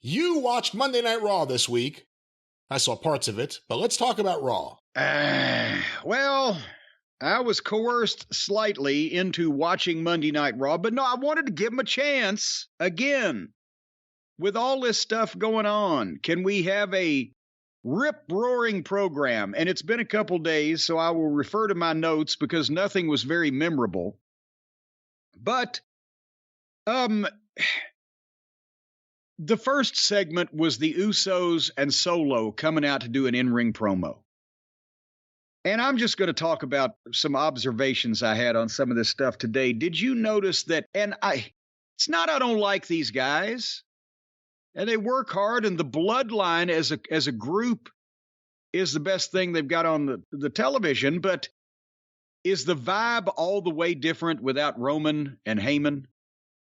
You watched Monday Night Raw this week. I saw parts of it, but let's talk about Raw. Well, I was coerced slightly into watching Monday Night Raw, but no, I wanted to give him a chance again. With all this stuff going on, can we have a rip-roaring program? And it's been a couple days, so I will refer to my notes because nothing was very memorable. But, the first segment was the Usos and Solo coming out to do an in-ring promo. And I'm just going to talk about some observations I had on some of this stuff today. Did you notice that, it's not I don't like these guys, and they work hard, and the bloodline as a group is the best thing they've got on the television, but is the vibe all the way different without Roman and Heyman?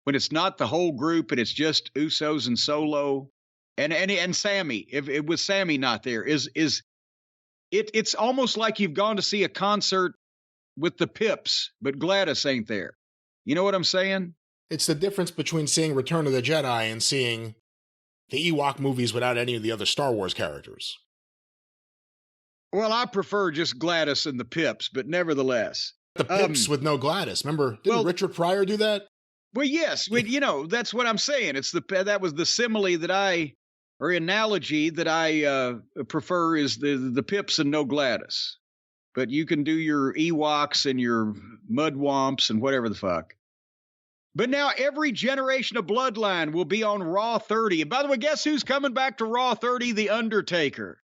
When it's not the whole group and it's just Usos and Solo and Sammy, if it was Sammy not there, it's almost like you've gone to see a concert with the Pips, but Gladys ain't there. You know what I'm saying? It's the difference between seeing Return of the Jedi and seeing the Ewok movies without any of the other Star Wars characters. Well, I prefer just Gladys and the Pips, but nevertheless. The Pips with no Gladys. Remember, didn't Richard Pryor do that? Well, yes, that's what I'm saying. That was the simile or analogy that I prefer is the Pips and no Gladys. But you can do your Ewoks and your Mudwomps and whatever the fuck. But now every generation of Bloodline will be on Raw 30. And by the way, guess who's coming back to Raw 30? The Undertaker.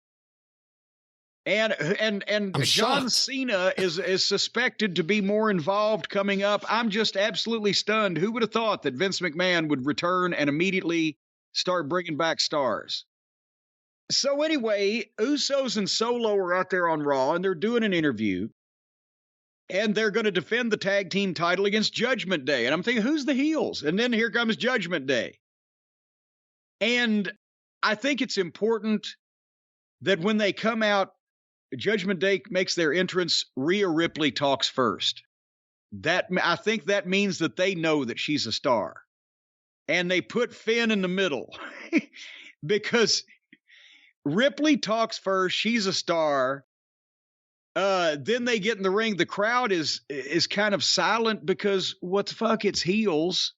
And John Cena is suspected to be more involved coming up. I'm just absolutely stunned. Who would have thought that Vince McMahon would return and immediately start bringing back stars? So anyway, Usos and Solo are out there on Raw, and they're doing an interview. And they're going to defend the tag team title against Judgment Day. And I'm thinking, who's the heels? And then here comes Judgment Day. And I think it's important that when they come out, Judgment Day makes their entrance, Rhea Ripley talks first. I think that means that they know that she's a star. And they put Finn in the middle because Ripley talks first. She's a star. Then they get in the ring. The crowd is kind of silent because what the fuck, it's heels.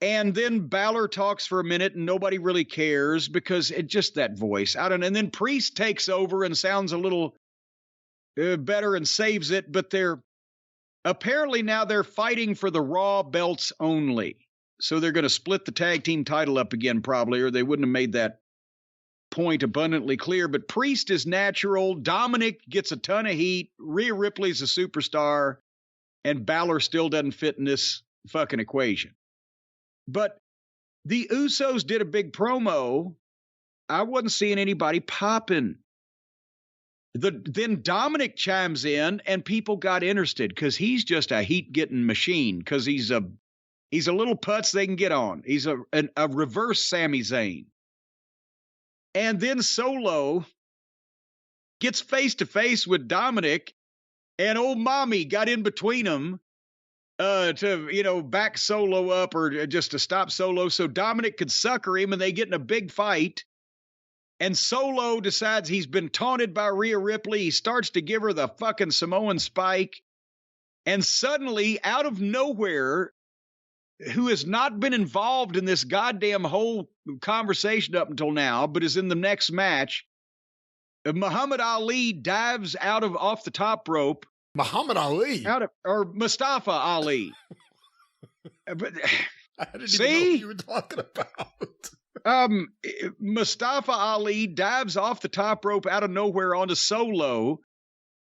And then Balor talks for a minute and nobody really cares because it just that voice. I don't know. And then Priest takes over and sounds a little better and saves it. But apparently now they're fighting for the Raw belts only. So they're going to split the tag team title up again probably, or they wouldn't have made that point abundantly clear. But Priest is natural. Dominic gets a ton of heat. Rhea Ripley's a superstar. And Balor still doesn't fit in this fucking equation. But the Usos did a big promo. I wasn't seeing anybody popping. Then Dominic chimes in and people got interested because he's just a heat-getting machine because he's a little putz they can get on. He's a reverse Sami Zayn. And then Solo gets face-to-face with Dominic and old mommy got in between them. To back Solo up or just to stop Solo so Dominic could sucker him and they get in a big fight. And Solo decides he's been taunted by Rhea Ripley. He starts to give her the fucking Samoan spike. And suddenly, out of nowhere, who has not been involved in this goddamn whole conversation up until now, but is in the next match, Muhammad Ali dives off the top rope. Muhammad Ali? Or Mustafa Ali. But, I didn't even know what you were talking about. Mustafa Ali dives off the top rope out of nowhere onto Solo,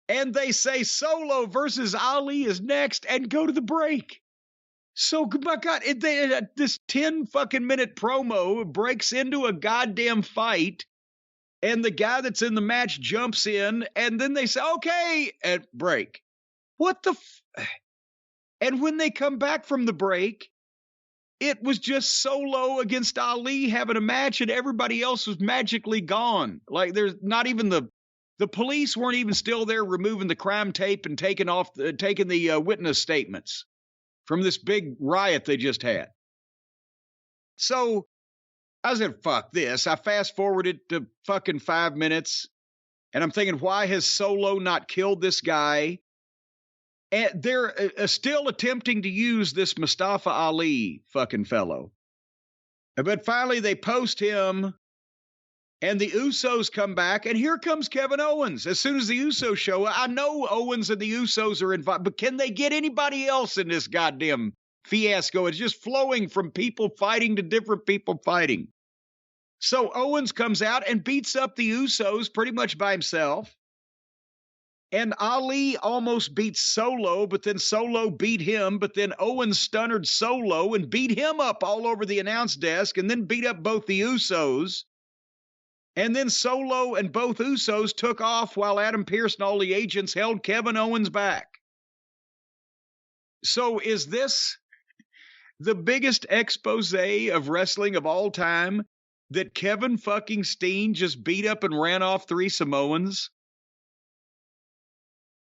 and they say Solo versus Ali is next and go to the break. So, my God, this 10 fucking minute promo breaks into a goddamn fight. And the guy that's in the match jumps in, and then they say, okay, and break. What the And when they come back from the break, it was just Solo against Ali having a match, and everybody else was magically gone. Like, there's not even the police weren't even still there removing the crime tape and taking the witness statements from this big riot they just had. So I said, fuck this. I fast forwarded to fucking 5 minutes, and I'm thinking, why has Solo not killed this guy? And they're still attempting to use this Mustafa Ali fucking fellow. But finally, they post him, and the Usos come back, and here comes Kevin Owens. As soon as the Usos show up, I know Owens and the Usos are involved, but can they get anybody else in this goddamn fiasco? It's just flowing from people fighting to different people fighting. So Owens comes out and beats up the Usos pretty much by himself. And Ali almost beat Solo, but then Solo beat him, but then Owens stunned Solo and beat him up all over the announce desk, and then beat up both the Usos. And then Solo and both Usos took off while Adam Pearce and all the agents held Kevin Owens back. So is this the biggest expose of wrestling of all time, that Kevin fucking Steen just beat up and ran off 3 Samoans?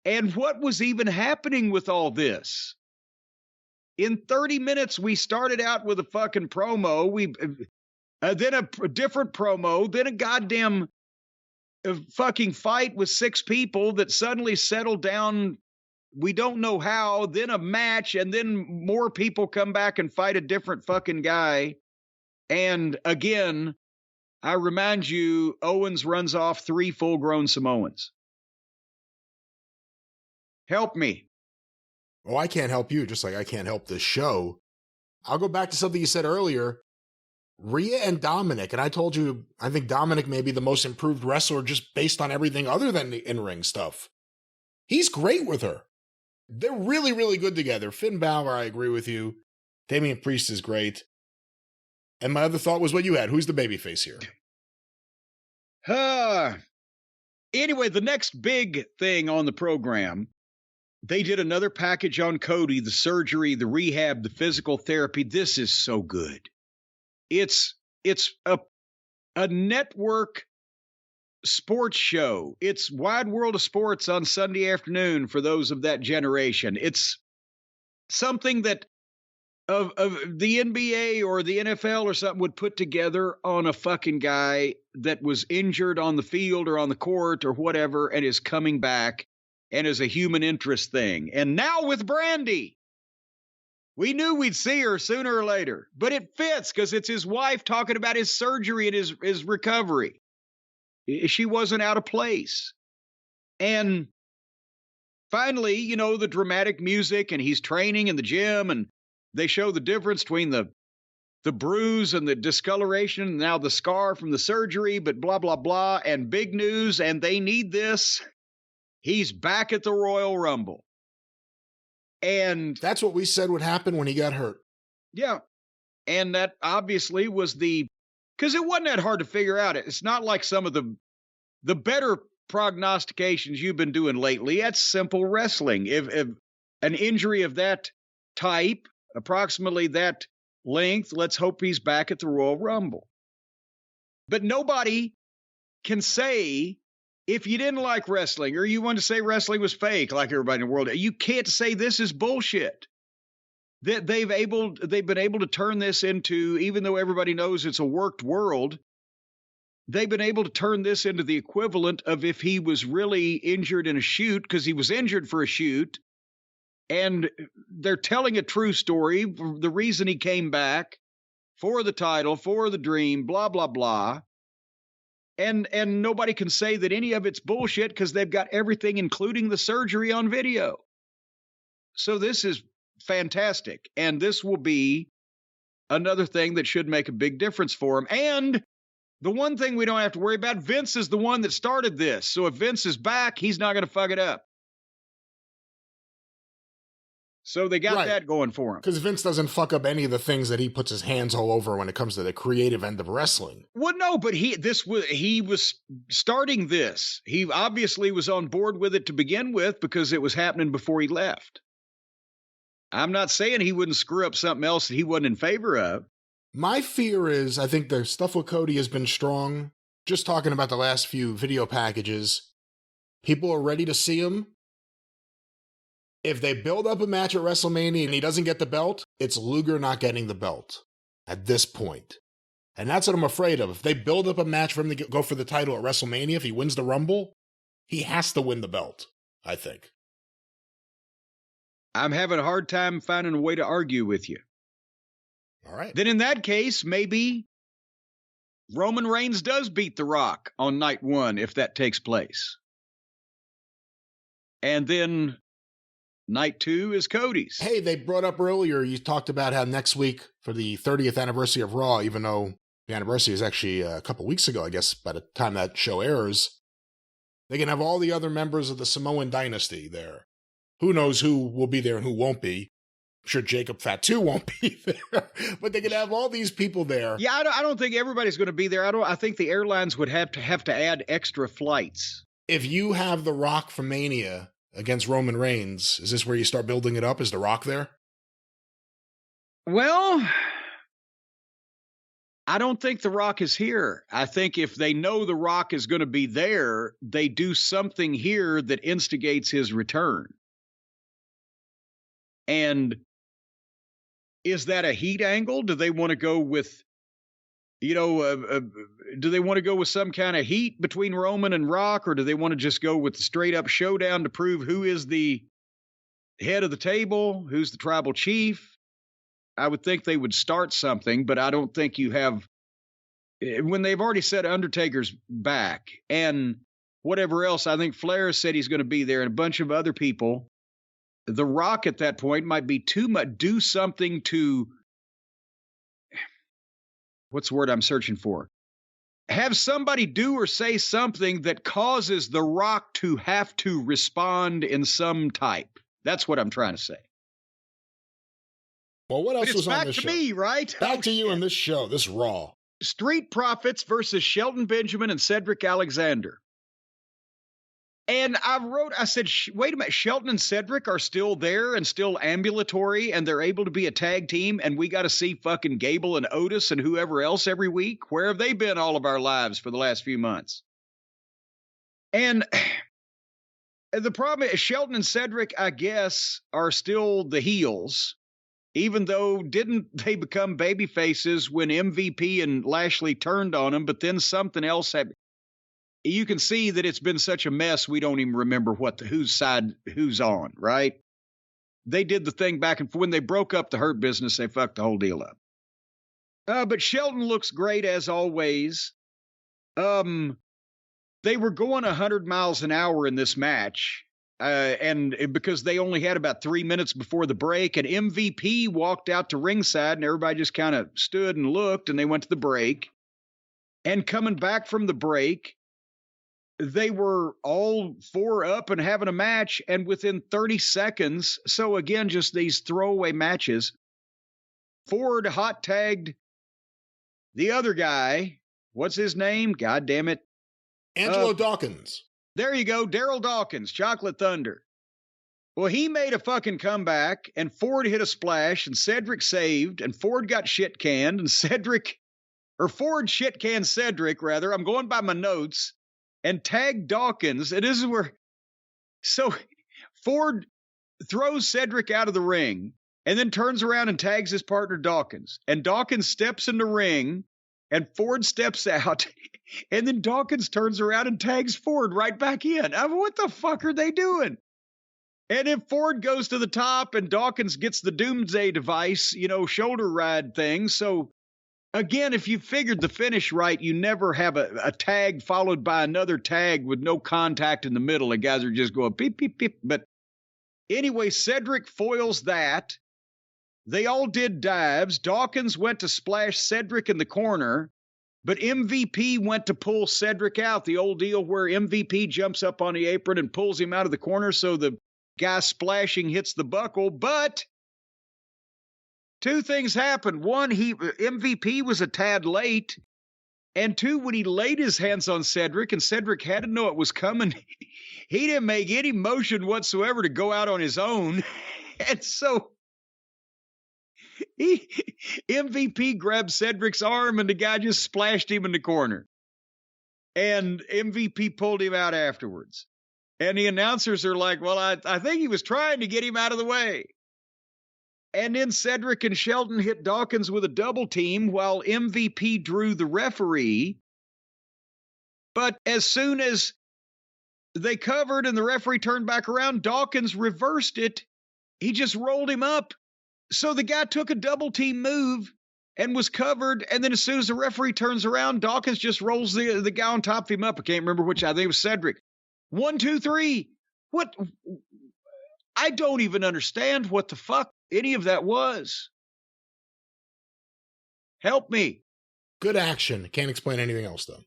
And what was even happening with all this? In 30 minutes, we started out with a fucking promo. Then a different promo, then a goddamn fucking fight with 6 people that suddenly settled down. We don't know how. Then a match, and then more people come back and fight a different fucking guy. And again, I remind you, Owens runs off 3 full-grown Samoans. Help me. Oh, I can't help you, just like I can't help this show. I'll go back to something you said earlier. Rhea and Dominic, and I told you, I think Dominic may be the most improved wrestler just based on everything other than the in-ring stuff. He's great with her. They're really, really good together. Finn Balor, I agree with you. Damian Priest is great. And my other thought was what you had. Who's the babyface here? Anyway, the next big thing on the program, they did another package on Cody, the surgery, the rehab, the physical therapy. This is so good. It's a network sports show. It's Wide World of Sports on Sunday afternoon for those of that generation. It's something that of the NBA or the NFL or something would put together on a fucking guy that was injured on the field or on the court or whatever and is coming back and is a human interest thing. And now with Brandy, we knew we'd see her sooner or later, but it fits because it's his wife talking about his surgery and his recovery. She wasn't out of place. And finally, you know, the dramatic music, and he's training in the gym, and they show the difference between the bruise and the discoloration, and now the scar from the surgery, but blah, blah, blah, and big news, and they need this. He's back at the Royal Rumble. And that's what we said would happen when he got hurt. Yeah. And that obviously was because it wasn't that hard to figure out. It's not like some of the better prognostications you've been doing lately. That's simple wrestling. If an injury of that type, approximately that length, let's hope he's back at the Royal Rumble. But nobody can say, if you didn't like wrestling or you wanted to say wrestling was fake like everybody in the world, you can't say this is bullshit. That they've been able to turn this into, even though everybody knows it's a worked world, they've been able to turn this into the equivalent of if he was really injured in a shoot, because he was injured for a shoot, and they're telling a true story, the reason he came back, for the title, for the dream, blah, blah, blah. And nobody can say that any of it's bullshit because they've got everything, including the surgery, on video. So this is fantastic. And this will be another thing that should make a big difference for him. And the one thing we don't have to worry about, Vince is the one that started this. So if Vince is back, he's not going to fuck it up. So they got that going for him. Because Vince doesn't fuck up any of the things that he puts his hands all over when it comes to the creative end of wrestling. Well, no, but he was starting this. He obviously was on board with it to begin with because it was happening before he left. I'm not saying he wouldn't screw up something else that he wasn't in favor of. My fear is, I think the stuff with Cody has been strong. Just talking about the last few video packages, people are ready to see him. If they build up a match at WrestleMania and he doesn't get the belt, it's Luger not getting the belt at this point. And that's what I'm afraid of. If they build up a match for him to go for the title at WrestleMania, if he wins the Rumble, he has to win the belt, I think. I'm having a hard time finding a way to argue with you. All right. Then in that case, maybe Roman Reigns does beat The Rock on night one if that takes place. And then night two is Cody's. Hey, they brought up earlier, you talked about how next week for the 30th anniversary of Raw, even though the anniversary is actually a couple weeks ago, I guess, by the time that show airs, they can have all the other members of the Samoan dynasty there. Who knows who will be there and who won't be. I'm sure Jacob Fatu won't be there, but they can have all these people there. Yeah, I don't think everybody's going to be there. I think the airlines would have to add extra flights. If you have The Rock from Mania against Roman Reigns, is this where you start building it up? Is The Rock there? Well, I don't think The Rock is here. I think if they know The Rock is going to be there, they do something here that instigates his return. And is that a heat angle? Do they want to go with, do they want to go with some kind of heat between Roman and Rock, or do they want to just go with the straight up showdown to prove who is the head of the table, who's the tribal chief? I would think they would start something, but I don't think you have, when they've already said Undertaker's back and whatever else. I think Flair said he's going to be there and a bunch of other people. The Rock at that point might be too much. Do something to, what's the word I'm searching for? Have somebody do or say something that causes The Rock to have to respond in some type. That's what I'm trying to say. Well, what else was on this show? Back to me, right? Back to you in this show, this Raw. Street Profits versus Shelton Benjamin and Cedric Alexander. And I said, wait a minute, Shelton and Cedric are still there and still ambulatory and they're able to be a tag team and we got to see fucking Gable and Otis and whoever else every week? Where have they been all of our lives for the last few months? And the problem is Shelton and Cedric, I guess, are still the heels, even though didn't they become baby faces when MVP and Lashley turned on them, but then something else happened. You can see that it's been such a mess, we don't even remember whose side who's on, right? They did the thing back and forth. When they broke up the Hurt Business, they fucked the whole deal up. But Shelton looks great as always. They were going 100 miles an hour in this match, and because they only had about 3 minutes before the break, and MVP walked out to ringside, and everybody just kind of stood and looked, and they went to the break. And coming back from the break, they were all four up and having a match, and within 30 seconds, so again, just these throwaway matches, Ford hot tagged the other guy. What's his name? God damn it. Angelo Dawkins. There you go. Daryl Dawkins, Chocolate Thunder. Well, he made a fucking comeback, and Ford hit a splash, and Cedric saved, and Ford got shit canned, and Ford shit canned Cedric, rather. I'm going by my notes. And tagged Dawkins. And this is where, so Ford throws Cedric out of the ring and then turns around and tags his partner Dawkins. And Dawkins steps in the ring and Ford steps out. And then Dawkins turns around and tags Ford right back in. I mean, what the fuck are they doing? And if Ford goes to the top and Dawkins gets the doomsday device, shoulder ride thing. So again, if you figured the finish right, you never have a tag followed by another tag with no contact in the middle. And guys are just going beep, beep, beep. But anyway, Cedric foils that. They all did dives. Dawkins went to splash Cedric in the corner, but MVP went to pull Cedric out. The old deal where MVP jumps up on the apron and pulls him out of the corner so the guy splashing hits the buckle. But two things happened. One, MVP was a tad late. And two, when he laid his hands on Cedric and Cedric had to know it was coming, he didn't make any motion whatsoever to go out on his own. And so MVP grabbed Cedric's arm and the guy just splashed him in the corner. And MVP pulled him out afterwards. And the announcers are like, well, I think he was trying to get him out of the way. And then Cedric and Shelton hit Dawkins with a double team while MVP drew the referee. But as soon as they covered and the referee turned back around, Dawkins reversed it. He just rolled him up. So the guy took a double team move and was covered. And then as soon as the referee turns around, Dawkins just rolls the guy on top of him up. I can't remember which. I think it was Cedric. 1, 2, 3. What? I don't even understand what the fuck any of that was. Help me. Good action. Can't explain anything else, though.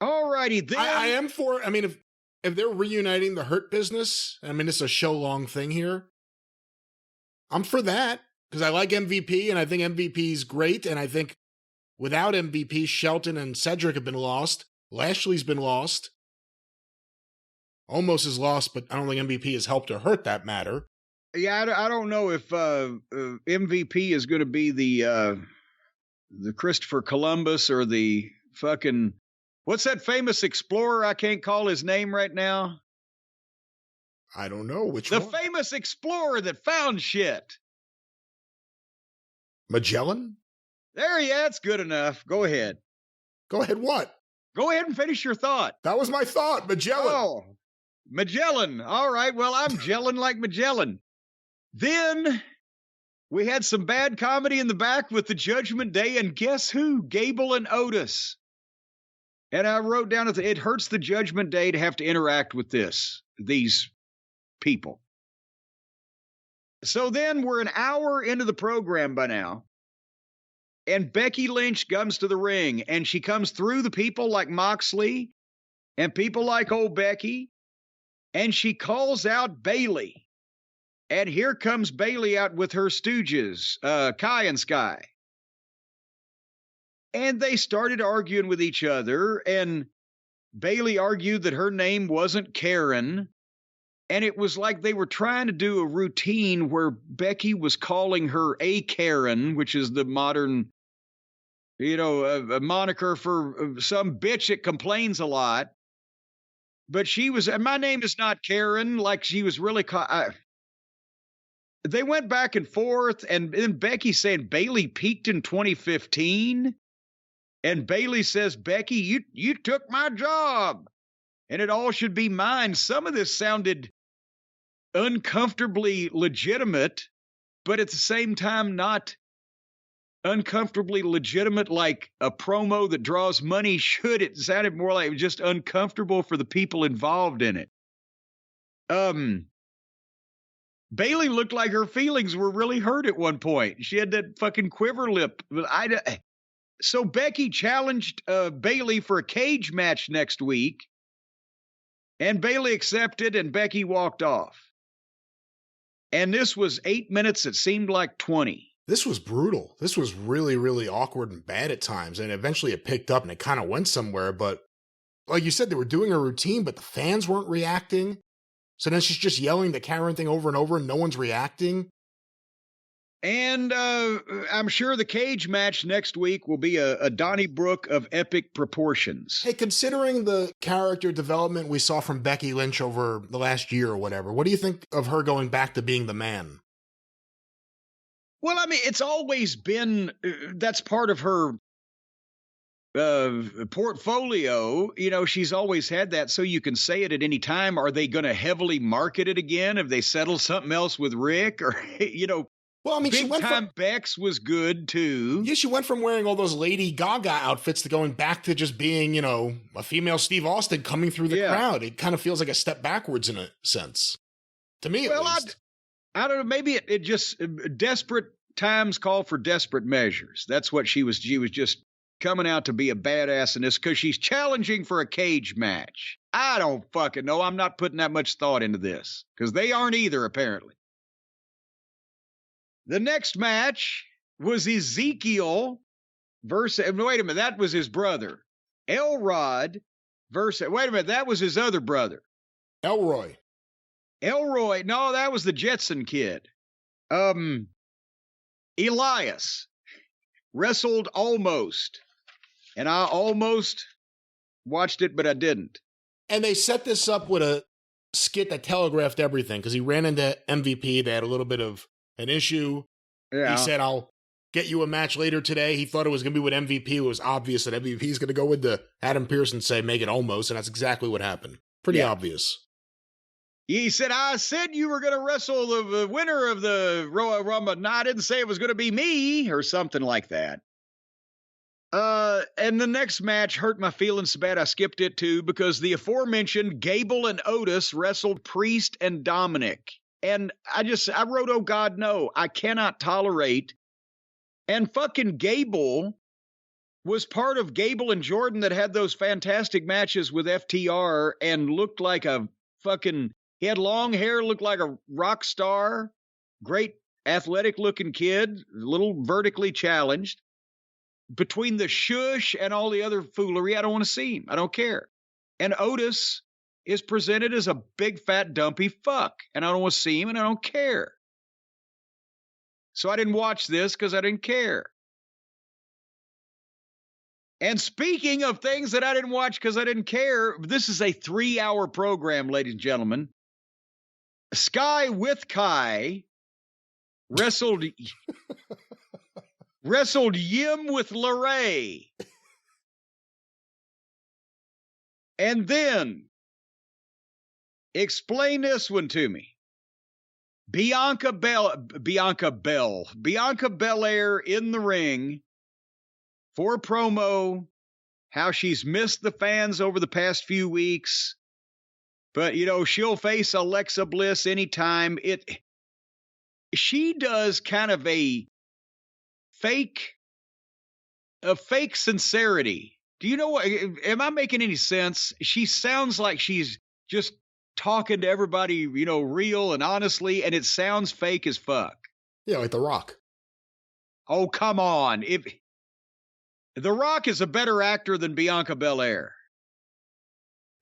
All righty then. I am for, I mean, if they're reuniting the Hurt Business, I mean, it's a show-long thing here. I'm for that, because I like MVP, and I think MVP's great, and I think without MVP, Shelton and Cedric have been lost. Lashley's been lost. Almost is lost, but I don't think MVP has helped or hurt that matter. Yeah, I don't know if MVP is going to be the Christopher Columbus or the fucking, what's that famous explorer? I can't call his name right now. I don't know which one. The famous explorer that found shit. Magellan? There, yeah, it's good enough. Go ahead. Go ahead what? Go ahead and finish your thought. That was my thought, Magellan. Oh, Magellan. All right, well, I'm gelling like Magellan. Then we had some bad comedy in the back with the Judgment Day, and guess who? Gable and Otis. And I wrote down that it hurts the Judgment Day to have to interact with these people. So then we're an hour into the program by now, and Becky Lynch comes to the ring, and she comes through the people like Moxley and people like old Becky, and she calls out Bayley. And here comes Bayley out with her stooges, Kai and Sky. And they started arguing with each other, and Bayley argued that her name wasn't Karen. And it was like they were trying to do a routine where Becky was calling her a Karen, which is the modern, a moniker for some bitch that complains a lot. But she was, and my name is not Karen, like she was really they went back and forth, and then Becky saying Bayley peaked in 2015. And Bayley says, Becky, you took my job, and it all should be mine. Some of this sounded uncomfortably legitimate, but at the same time not uncomfortably legitimate like a promo that draws money should. It sounded more like it was just uncomfortable for the people involved in it. Bayley looked like her feelings were really hurt at one point. She had that fucking quiver lip. So Becky challenged Bayley for a cage match next week, and Bayley accepted, and Becky walked off. And this was 8 minutes. It seemed like 20. This was brutal. This was really, really awkward and bad at times, and eventually it picked up and it kind of went somewhere. But like you said, they were doing a routine, but the fans weren't reacting. So then she's just yelling the Karen thing over and over and no one's reacting. And I'm sure the cage match next week will be a Donnybrook of epic proportions. Hey, considering the character development we saw from Becky Lynch over the last year or whatever, what do you think of her going back to being the man? Well, I mean, it's always been, that's part of her portfolio. She's always had that, so you can say it at any time. Are they going to heavily market it again? Have they settled something else with Rick? Or, well, I mean, Big Time Bex was good too. Yeah, she went from wearing all those Lady Gaga outfits to going back to just being, a female Steve Austin coming through the crowd. It kind of feels like a step backwards in a sense. To me, at least. I don't know. Maybe it just desperate times call for desperate measures. That's what she was. She was just coming out to be a badass in this because she's challenging for a cage match. I don't fucking know. I'm not putting that much thought into this because they aren't either, apparently. The next match was Ezekiel versus, wait a minute, that was his brother. Elrod versus, wait a minute, that was his other brother. Elroy, no, that was the Jetson kid. Elias wrestled almost, and I almost watched it, but I didn't. And they set this up with a skit that telegraphed everything because he ran into MVP. They had a little bit of an issue. Yeah. He said, I'll get you a match later today. He thought it was going to be with MVP. It was obvious that MVP is going to go into Adam Pearce and say, make it almost. And that's exactly what happened. Pretty obvious. He said, I said you were going to wrestle the winner of the Royal Rumble. No, I didn't say it was going to be me or something like that. And the next match hurt my feelings so bad I skipped it too because the aforementioned Gable and Otis wrestled Priest and Dominic. And I wrote, oh God, no, I cannot tolerate. And fucking Gable was part of Gable and Jordan that had those fantastic matches with FTR and looked like a fucking, he had long hair, looked like a rock star, great athletic looking kid, a little vertically challenged. Between the shush and all the other foolery, I don't want to see him. I don't care. And Otis is presented as a big, fat, dumpy fuck. And I don't want to see him, and I don't care. So I didn't watch this because I didn't care. And speaking of things that I didn't watch because I didn't care, this is a 3-hour program, ladies and gentlemen. Sky with Kai wrestled Yim with LeRae. And then, explain this one to me. Bianca Belair in the ring for promo, how she's missed the fans over the past few weeks. But, you know, she'll face Alexa Bliss anytime. She does kind of a fake sincerity. Do you know what? Am I making any sense? She sounds like she's just talking to everybody, you know, real and honestly, and it sounds fake as fuck. Yeah, like The Rock. Oh, come on. The Rock is a better actor than Bianca Belair.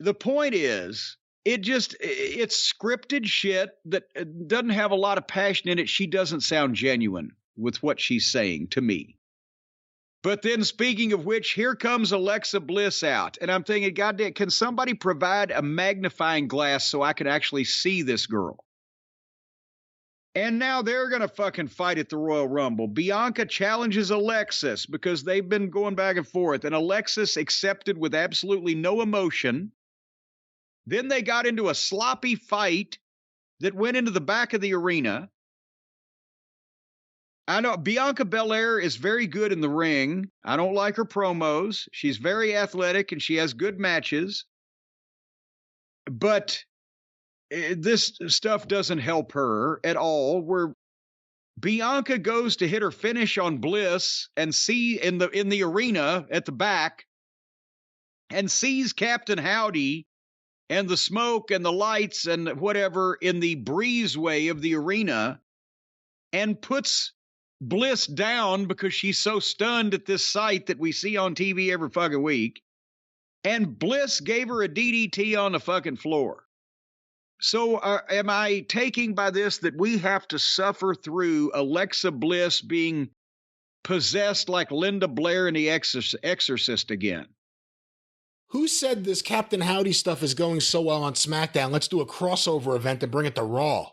The point is, it's scripted shit that doesn't have a lot of passion in it. She doesn't sound genuine with what she's saying to me. But then, speaking of which, here comes Alexa Bliss out. And I'm thinking, goddamn, can somebody provide a magnifying glass so I can actually see this girl? And now they're going to fucking fight at the Royal Rumble. Bianca challenges Alexis because they've been going back and forth. And Alexis accepted with absolutely no emotion. Then they got into a sloppy fight that went into the back of the arena. I know Bianca Belair is very good in the ring. I don't like her promos. She's very athletic and she has good matches. But this stuff doesn't help her at all. Where Bianca goes to hit her finish on Bliss and see in the arena at the back and sees Captain Howdy and the smoke and the lights and whatever in the breezeway of the arena and puts Bliss down because she's so stunned at this sight that we see on TV every fucking week. And Bliss gave her a DDT on the fucking floor. So am I taking by this that we have to suffer through Alexa Bliss being possessed like Linda Blair in The Exorcist again? Who said this Captain Howdy stuff is going so well on SmackDown? Let's do a crossover event and bring it to Raw.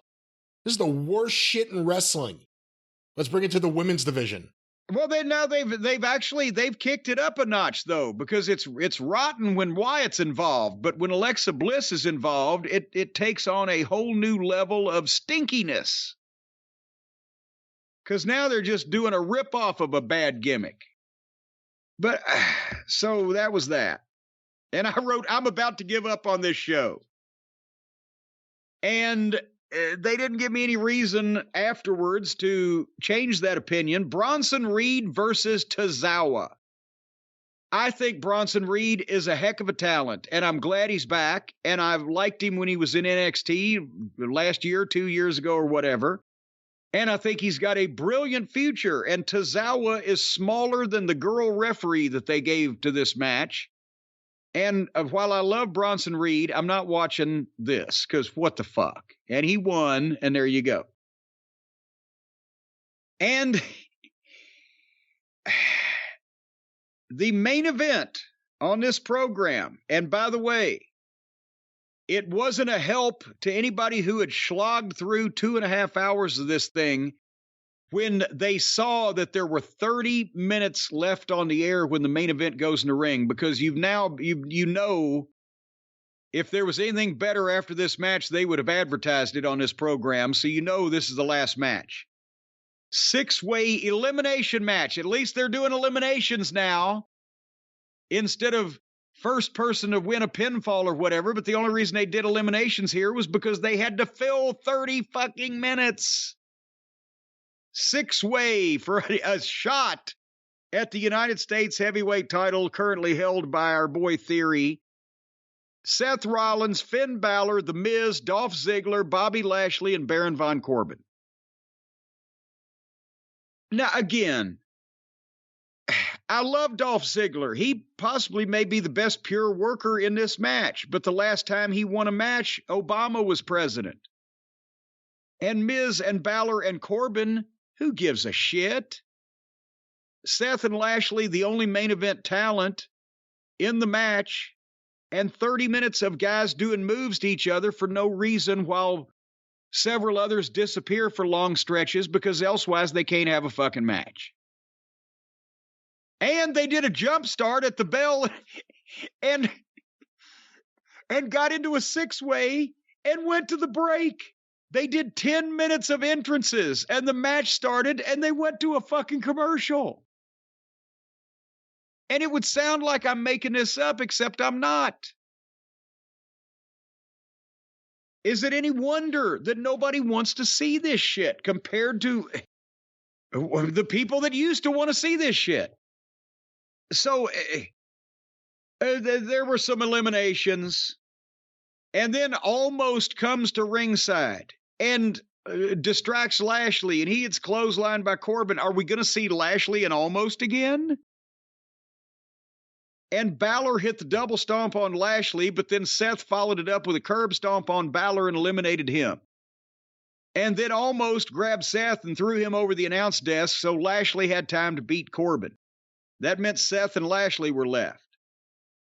This is the worst shit in wrestling. Let's bring it to the women's division. Well, they've kicked it up a notch though, because it's rotten when Wyatt's involved, but when Alexa Bliss is involved, it takes on a whole new level of stinkiness. Because now they're just doing a ripoff of a bad gimmick. But so that was that, and I wrote, I'm about to give up on this show, and they didn't give me any reason afterwards to change that opinion. Bronson Reed versus Tozawa. I think Bronson Reed is a heck of a talent, and I'm glad he's back, and I've liked him when he was in NXT last year, 2 years ago, or whatever, and I think he's got a brilliant future, and Tozawa is smaller than the girl referee that they gave to this match. And while I love Bronson Reed, I'm not watching this because what the fuck? And he won, and there you go. And the main event on this program, and by the way, it wasn't a help to anybody who had slogged through 2.5 hours of this thing when they saw that there were 30 minutes left on the air when the main event goes in the ring, because you know if there was anything better after this match, they would have advertised it on this program, so you know this is the last match. 6-way elimination match. At least they're doing eliminations now instead of first person to win a pinfall or whatever, but the only reason they did eliminations here was because they had to fill 30 fucking minutes. 6-way for a shot at the United States heavyweight title currently held by our boy Theory. Seth Rollins, Finn Balor, The Miz, Dolph Ziggler, Bobby Lashley, and Baron Von Corbin. Now, again, I love Dolph Ziggler. He possibly may be the best pure worker in this match, but the last time he won a match, Obama was president. And Miz and Balor and Corbin, who gives a shit? Seth and Lashley, the only main event talent in the match, and 30 minutes of guys doing moves to each other for no reason while several others disappear for long stretches because elsewise they can't have a fucking match. And they did a jump start at the bell and got into a 6-way and went to the break. They did 10 minutes of entrances and the match started and they went to a fucking commercial. And it would sound like I'm making this up, except I'm not. Is it any wonder that nobody wants to see this shit compared to the people that used to want to see this shit? So there were some eliminations, and then Almost comes to ringside and distracts Lashley, and he gets clotheslined by Corbin. Are we going to see Lashley and Almost again? And Balor hit the double stomp on Lashley, but then Seth followed it up with a curb stomp on Balor and eliminated him. And then Almost grabbed Seth and threw him over the announce desk, so Lashley had time to beat Corbin. That meant Seth and Lashley were left.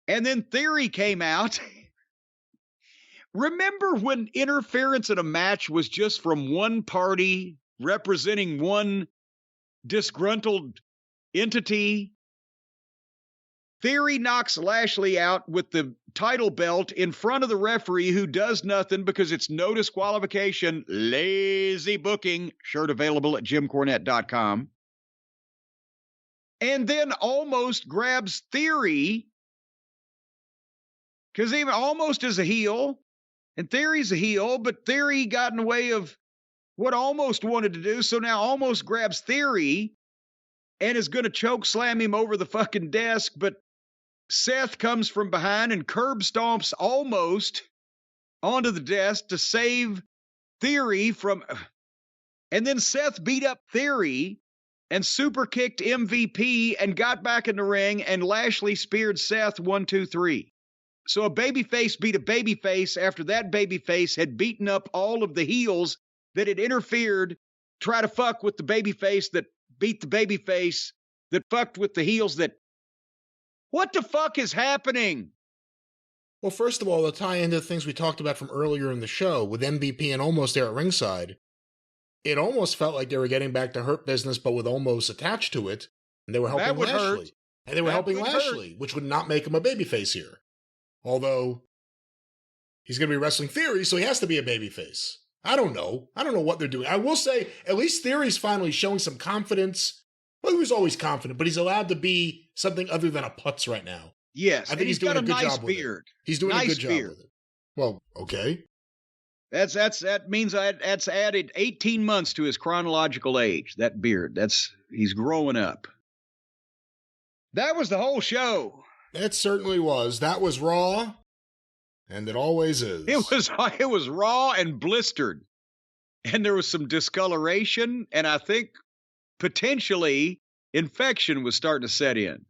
And then Theory came out. Remember when interference in a match was just from one party representing one disgruntled entity? Theory knocks Lashley out with the title belt in front of the referee, who does nothing because it's no disqualification. Lazy booking. Shirt available at JimCornette.com. And then Almost grabs Theory, because even Almost is a heel, and Theory's a heel, but Theory got in the way of what Almost wanted to do, so now Almost grabs Theory and is going to choke slam him over the fucking desk, but Seth comes from behind and curb stomps Almost onto the desk to save Theory from... And then Seth beat up Theory and super kicked MVP and got back in the ring, and Lashley speared Seth 1, 2, 3. So a babyface beat a babyface after that babyface had beaten up all of the heels that had interfered, try to fuck with the babyface that beat the babyface that fucked with the heels that... What the fuck is happening? Well, first of all, to tie into things we talked about from earlier in the show, with MVP and Almost there at ringside, it almost felt like they were getting back to Hurt Business, but with Almost attached to it, and they were helping Lashley. Hurt. And they were helping Lashley, which would not make him a babyface here. Although, he's going to be wrestling Theory, so he has to be a babyface. I don't know. I don't know what they're doing. I will say, at least Theory's finally showing some confidence. Well, he was always confident, but he's allowed to be something other than a putz right now. Yes, I think he's doing a good job with it. He's doing a good job with it. Well, okay. That means that's added 18 months to his chronological age. That beard. He's growing up. That was the whole show. It certainly was. That was Raw, and it always is. It was raw and blistered, and there was some discoloration, and I think potentially infection was starting to set in.